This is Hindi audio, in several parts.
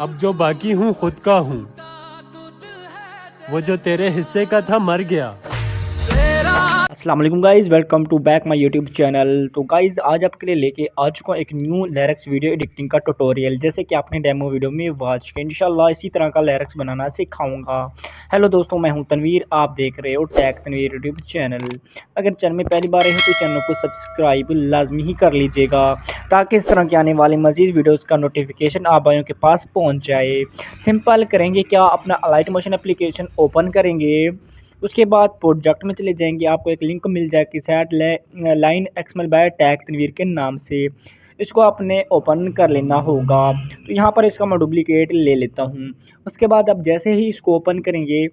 अब जो बाकी हूँ खुद का हूँ, वो जो तेरे हिस्से का था मर गया। अस्सलाम वालेकुम guys, welcome to back my YouTube channel. तो गाइज़ आज आपके लिए लेके आ चुका हूँ एक न्यू लिरिक्स वीडियो एडिटिंग का ट्यूटोरियल। जैसे कि आपने डेमो वीडियो में वॉच किया, इंशाल्लाह इसी तरह का लिरिक्स बनाना सिखाऊंगा। हेलो दोस्तों, मैं हूं तनवीर, आप देख रहे हो टेक तनवीर यूट्यूब चैनल। अगर चैनल में पहली बार आए हो तो चैनल को सब्सक्राइब लाजमी ही कर लीजिएगा, ताकि इस तरह के आने वाले मज़ीद वीडियोज़ का नोटिफिकेशन आप भाइयों के पास पहुँच जाए। सिंपल करेंगे क्या, अपना लाइट मोशन एप्लीकेशन ओपन करेंगे, उसके बाद प्रोजेक्ट में चले जाएंगे। आपको एक लिंक मिल जाएगी set line XML by tag Tanveer के नाम से। इसको आपने ओपन कर लेना होगा। तो यहाँ पर इसका मैं डुप्लीकेट ले लेता हूँ। उसके बाद आप जैसे ही इसको ओपन करेंगे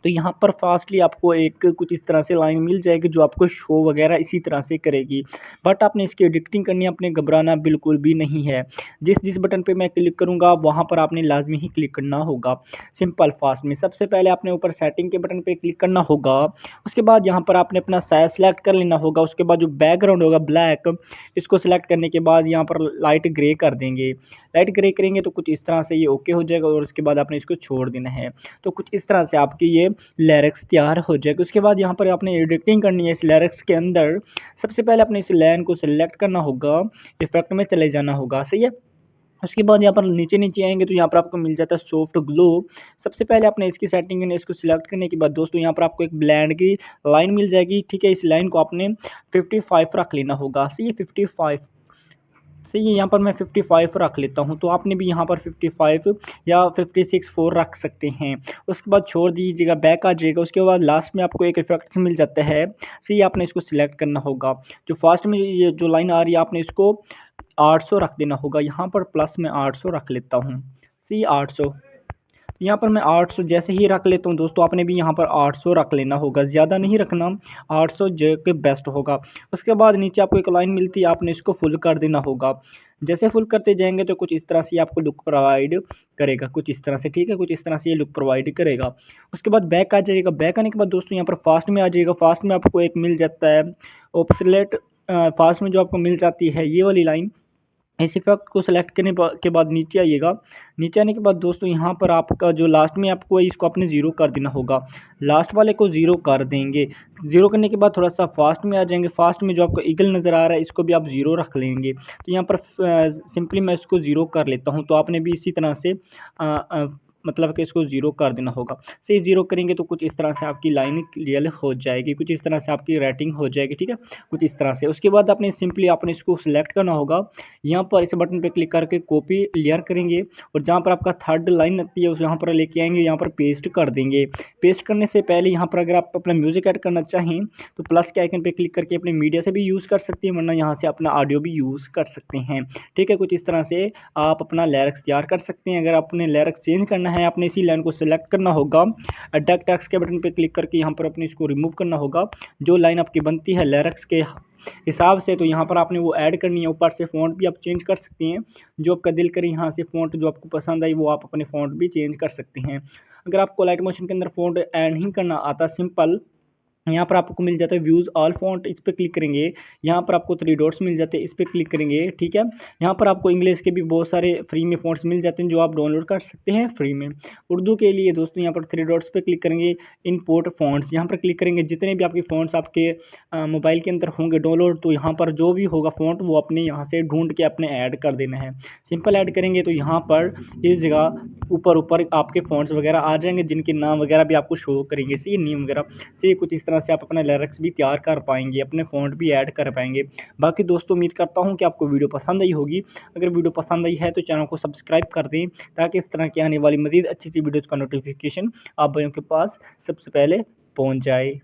तो यहाँ पर फास्टली आपको एक कुछ इस तरह से लाइन मिल जाएगी जो आपको शो वगैरह इसी तरह से करेगी। बट आपने इसकी एडिटिंग करनी है, आपने घबराना बिल्कुल भी नहीं है। जिस जिस बटन पे मैं क्लिक करूँगा वहाँ पर आपने लाजमी ही क्लिक करना होगा, सिंपल फास्ट में। सबसे पहले आपने ऊपर सेटिंग के बटन पे क्लिक करना होगा। उसके बाद यहाँ पर आपने अपना साइज सेलेक्ट कर लेना होगा। उसके बाद जो बैकग्राउंड होगा ब्लैक, इसको सेलेक्ट करने के बाद यहाँ पर लाइट ग्रे कर देंगे। लाइट ग्रे करेंगे तो कुछ इस तरह से ये ओके हो जाएगा और उसके बाद आपने इसको छोड़ देना है। तो कुछ इस तरह से आपकी ये लिरिक्स तैयार हो जाएगी। उसके बाद यहाँ पर आपने एडिटिंग करनी है इस लिरिक्स के अंदर। सबसे पहले अपने इस लाइन को सिलेक्ट करना होगा, इफेक्ट में चले जाना होगा, सही है। उसके बाद यहाँ पर नीचे नीचे आएंगे तो यहाँ पर आपको मिल जाता है सॉफ्ट ग्लो। सबसे पहले आपने इसकी सेटिंग करनी है। इसको सिलेक्ट करने के बाद दोस्तों यहाँ पर आपको एक ब्लेंड की लाइन मिल जाएगी, ठीक है। इस लाइन को आपने 55 रख लेना होगा, सही है। 55 सही है। यहाँ पर मैं 55 रख लेता हूँ, तो आपने भी यहाँ पर 55 या 56 4 रख सकते हैं। उसके बाद छोड़ दीजिएगा, बैक आ जाइएगा। उसके बाद लास्ट में आपको एक इफेक्ट मिल जाता है, सही है। आपने इसको सिलेक्ट करना होगा। जो फास्ट में ये जो लाइन आ रही है आपने इसको 800 रख देना होगा। यहाँ पर प्लस में 800 रख लेता हूँ, सही, 800। यहाँ पर मैं 800 जैसे ही रख लेता हूँ दोस्तों, आपने भी यहाँ पर 800 रख लेना होगा, ज़्यादा नहीं रखना, 800 जो कि बेस्ट होगा। उसके बाद नीचे आपको एक लाइन मिलती है, आपने इसको फुल कर देना होगा। जैसे फुल करते जाएंगे तो कुछ इस तरह से आपको लुक प्रोवाइड करेगा, कुछ इस तरह से, ठीक है। कुछ इस तरह से ये लुक प्रोवाइड करेगा। उसके बाद बैक आ जाएगा। बैक आने के बाद दोस्तों यहाँ पर फास्ट में आ जाएगा। फास्ट में आपको एक मिल जाता है ऑप्सलेट। फास्ट में जो आपको मिल जाती है ये वाली लाइन, इस इफेक्ट को सिलेक्ट करने के बाद नीचे आइएगा। नीचे आने के बाद दोस्तों यहाँ पर आपका जो लास्ट में आपको है इसको आपने ज़ीरो कर देना होगा। लास्ट वाले को ज़ीरो कर देंगे। ज़ीरो करने के बाद थोड़ा सा फास्ट में आ जाएंगे। फास्ट में जो आपको ईगल नज़र आ रहा है इसको भी आप ज़ीरो रख लेंगे। तो यहाँ पर सिंपली मैं इसको ज़ीरो कर लेता हूँ। तो आपने भी इसी तरह से मतलब कि इसको ज़ीरो कर देना होगा। से ज़ीरो करेंगे तो कुछ इस तरह से आपकी लाइन क्लियर हो जाएगी, कुछ इस तरह से आपकी राइटिंग हो जाएगी, ठीक है। कुछ इस तरह से। उसके बाद आपने सिंपली आपने इसको सिलेक्ट करना होगा। यहाँ पर इस बटन पे क्लिक करके कॉपी लेयर करेंगे और जहाँ पर आपका थर्ड लाइन लगती है उस यहाँ पर लेके आएंगे, यहाँ पर पेस्ट कर देंगे। पेस्ट करने से पहले यहाँ पर अगर आप अपना म्यूज़िक ऐड करना चाहें तो प्लस के आइकन पे क्लिक करके अपने मीडिया से भी यूज़ कर सकते हैं, वरना यहाँ से अपना ऑडियो भी यूज़ कर सकते हैं, ठीक है। कुछ इस तरह से आप अपना लिरिक्स तैयार कर सकते हैं। अगर आपने लिरिक्स चेंज करना है, आपने इसी लाइन को सिलेक्ट करना होगा। डक टेक्स्ट के बटन पे क्लिक करके यहाँ पर अपने इसको रिमूव करना होगा। जो लाइन आपकी बनती है लिरिक्स के हिसाब से, तो यहाँ पर आपने वो ऐड करनी है। ऊपर से फ़ॉन्ट भी आप चेंज कर सकते हैं, जो आपका दिल करे। यहाँ से फ़ॉन्ट जो आपको पसंद आई वो आप अपने फ़ॉन्ट भी चेंज कर सकते हैं। अगर आपको लाइट मोशन के अंदर फ़ॉन्ट ऐड नहीं करना आता, सिंपल यहाँ पर आपको मिल जाता है व्यूज़ ऑल फ़ॉन्ट, इस पर क्लिक करेंगे। यहाँ पर आपको 3 डॉट्स मिल जाते हैं, इस पर क्लिक करेंगे, ठीक है। यहाँ पर आपको इंग्लिश के भी बहुत सारे फ्री में फ़ॉन्ट्स मिल जाते हैं जो आप डाउनलोड कर सकते हैं फ्री में। उर्दू के लिए दोस्तों यहाँ पर 3 डॉट्स पे क्लिक करेंगे, इंपोर्ट फ़ॉन्ट्स, यहाँ पर क्लिक करेंगे। जितने भी आपके फ़ॉन्ट्स आपके मोबाइल के अंदर होंगे डाउनलोड, तो यहाँ पर जो भी होगा फ़ॉन्ट वो अपने यहाँ से ढूंढ के अपने ऐड कर देना है। सिंपल ऐड करेंगे तो यहाँ पर इस जगह ऊपर ऊपर आपके फ़ॉन्ट्स वगैरह आ जाएंगे, जिनके नाम वगैरह भी आपको शो करेंगे, सी नेम वगैरह से। कुछ इस तरह से आप अपना लिरिक्स भी तैयार कर पाएंगे, अपने फ़ॉन्ट भी ऐड कर पाएंगे। बाकी दोस्तों उम्मीद करता हूँ कि आपको वीडियो पसंद आई होगी। अगर वीडियो पसंद आई है तो चैनल को सब्सक्राइब कर दें, ताकि इस तरह की आने वाली मज़ीद अच्छी अच्छी वीडियोज़ का नोटिफिकेशन आप भाइयों के पास सबसे पहले पहुँच जाए।